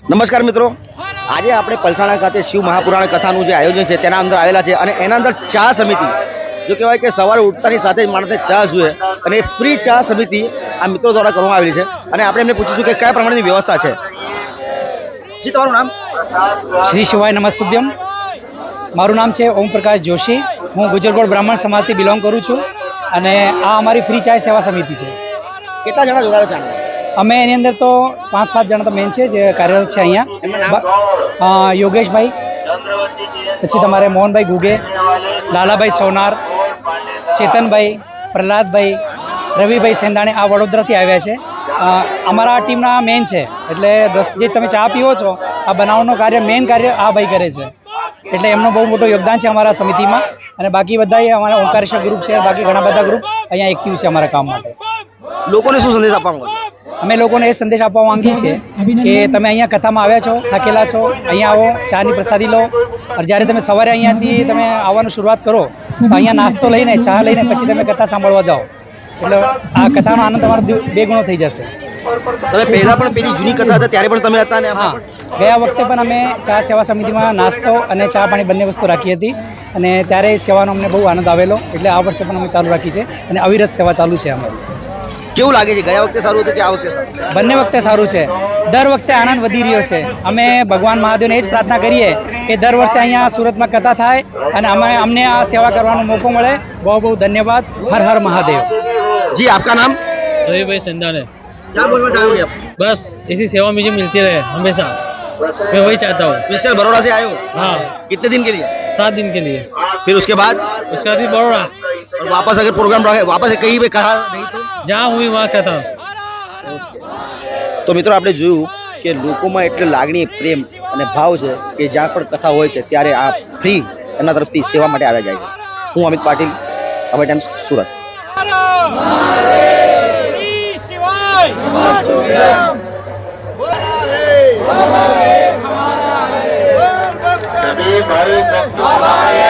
નમસ્કાર મિત્રો, આજે આપણે પલસાણા ખાતે શિવ મહાપુરાણ કથાનું જે આયોજન છે તેના અંદર આવેલા છે અને એના અંદર ચા સમિતિ જો કહેવાય કે સવારે ઉઠતાની સાથે જ માણસને ચા જોઈએ અને ફ્રી ચા સમિતિ આ મિત્રો દ્વારા કરવામાં આવેલી છે અને આપણે એમને પૂછીશું કે કયા પ્રમાણેની વ્યવસ્થા છે. જી, તમારું નામ? શ્રી શિવાય નમસ્તુભ્યમ. મારું નામ છે ઓમ પ્રકાશ જોશી. હું ગુજરગોળ બ્રાહ્મણ સમાજથી બિલોંગ કરું છું અને આ અમારી ફ્રી ચાય સેવા સમિતિ છે. કેટલા જણા જોડાયેલા છે? અમે એની અંદર તો 5-7 જણા તો મેન છે જે કાર્યરત છે અહીંયા. યોગેશભાઈ, પછી તમારે મોહનભાઈ ગુગે, લાલાભાઈ સોનાર, ચેતનભાઈ, પ્રહલાદભાઈ, રવિભાઈ સેંદાણે આ વડોદરાથી આવ્યા છે. અમારા ટીમના મેન છે. એટલે જે તમે ચા પીવો છો આ બનાવવાનું કાર્ય મેન કાર્ય આ ભાઈ કરે છે. એટલે એમનું બહુ મોટું યોગદાન છે અમારા સમિતિમાં. અને બાકી બધા અમારા ઓમકારેશ્વર ગ્રુપ છે, બાકી ઘણા બધા ગ્રુપ અહીંયા એક્ટિવ છે અમારા કામ માટે. લોકોને શું સંદેશ આપવા માંગો છો? અમે લોકોને એ સંદેશ આપવા માંગીએ છીએ કે તમે અહીંયા કથામાં આવ્યા છો, થાકેલા છો, અહીંયા આવો, ચાની પ્રસાદી લો. અને જ્યારે તમે સવારે અહીંયાથી તમે આવવાનું શરૂઆત કરો તો અહીંયા નાસ્તો લઈને, ચા લઈને પછી તમે કથા સાંભળવા જાઓ. એટલે આ કથાનો આનંદ તમારો 2 ગણો થઈ જશે. તમે પહેલા પણ પેલી જૂની કથા હતા ત્યારે પણ તમે હતા ને? હા, ગયા વખતે પણ અમે ચા સેવા સમિતિમાં નાસ્તો અને ચા પાણી બંને વસ્તુ રાખી હતી અને ત્યારે સેવાનો અમને બહુ આનંદ આવેલો. એટલે આ વર્ષે પણ અમે ચાલુ રાખી છે અને અવિરત સેવા ચાલુ છે અમારી. કેવું લાગે છે? ગયા વખતે સારું હતું કે આ વખતે સારું? બંને વખતે સારું છે. દર વખતે આનંદ વધી રહ્યો છે. અમે ભગવાન મહાદેવને એ જ પ્રાર્થના કરીએ કે દર વર્ષે અહીંયા સુરતમાં કથા થાય અને અમને આ સેવા કરવાનો મોકો મળે. બહુ બહુ ધન્યવાદ. હર હર મહાદેવ. जी, आपका नाम? रवि भाई संदान है. क्या बोलना चाहोगे आप? बस इसी सेवा मुझे मिलती रहे हमेशा, मैं वही चाहता हूँ. स्पेशल बड़ौदा से आए हो? हाँ, कितने दिन के लिए? 7 दिन के लिए. फिर उसके बाद उसके बाद भी बड़ोड़ा और वापस अगर प्रोग्राम रहे वापस कहीं पे कहा नहीं तो? जहाँ हुई वहाँ का था. તો મિત્રો આપણે જોયું કે લોકોમાં એટલે લાગણી, પ્રેમ અને ભાવ છે કે જ્યાં પણ કથા હોય છે ત્યારે આ ફ્રી એના તરફથી સેવા માટે આવ્યા જાય છે. હું અમિત પાટીલ, અમર ટાઈમ્સ, સુરત. सभी भाई